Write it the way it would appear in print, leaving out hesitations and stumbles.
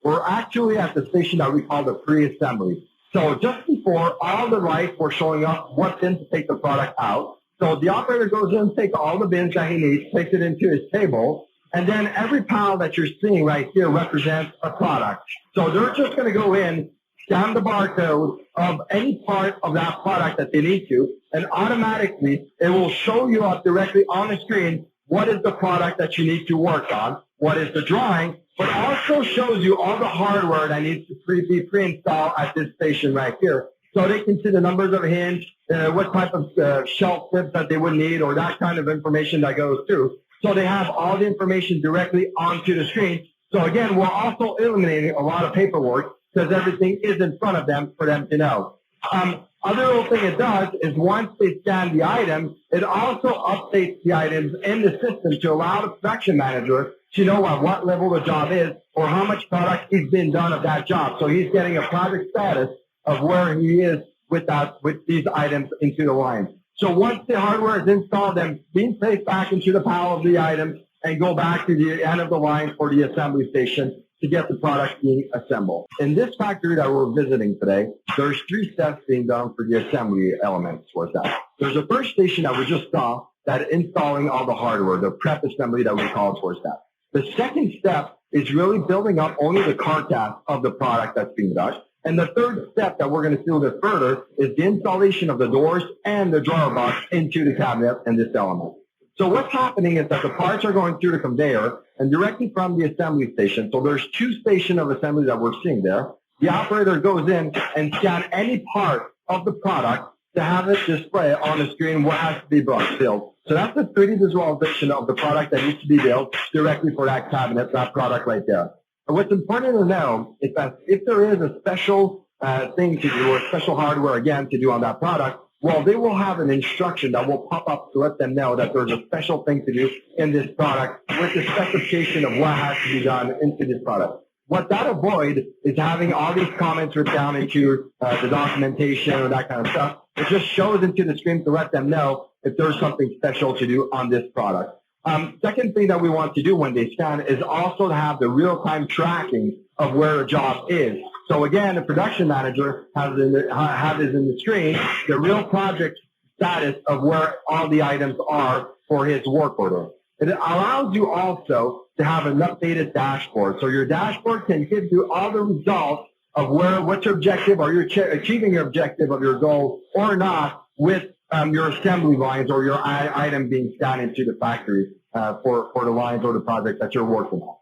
we're actually at the station that we call the pre-assembly. So just before, all the lights were showing up what bin to take the product out. So the operator goes in, takes all the bins that he needs, takes it into his table, and then every pile that you're seeing right here represents a product. So they're just going to go in, scan the barcode of any part of that product that they need to, and automatically it will show you up directly on the screen what is the product that you need to work on, what is the drawing, but also shows you all the hardware that needs to be pre-installed at this station right here. So they can see the numbers of hinge, what type of shelf clips that they would need, or that kind of information that goes through. So they have all the information directly onto the screen. So again, we're also eliminating a lot of paperwork because everything is in front of them for them to know. Other little thing it does is once they scan the item, it also updates the items in the system to allow the production manager to know at what level the job is or how much product is being done of that job. So he's getting a project status of where he is with these items into the line. So once the hardware is installed, then being placed back into the pile of the items and go back to the end of the line for the assembly station to get the product being assembled. In this factory that we're visiting today, there's 3 steps being done for the assembly elements towards that. There's a first station that we just saw that installing all the hardware, the prep assembly that we call towards that. The second step is really building up only the carcass of the product that's being done. And the third step that we're going to see a little bit further is the installation of the doors and the drawer box into the cabinet in this element. So what's happening is that the parts are going through the conveyor and directly from the assembly station. So there's 2 stations of assembly that we're seeing there. The operator goes in and scans any part of the product to have it display on the screen what has to be built. So that's the 3D visualization of the product that needs to be built directly for that cabinet, that product right there. And what's important to know is that if there is a special thing to do or special hardware, again, to do on that product, well, they will have an instruction that will pop up to let them know that there's a special thing to do in this product with the specification of what has to be done into this product. What that avoids is having all these comments written down into the documentation or that kind of stuff. It just shows into the screen to let them know if there's something special to do on this product. Second thing that we want to do when they scan is also to have the real-time tracking of where a job is. So again, the production manager has in the screen the real project status of where all the items are for his work order. It allows you also to have an updated dashboard. So your dashboard can give you all the results of what's your objective, are you achieving your objective of your goal or not with your assembly lines or your item being scanned into the factory for the lines or the project that you're working on.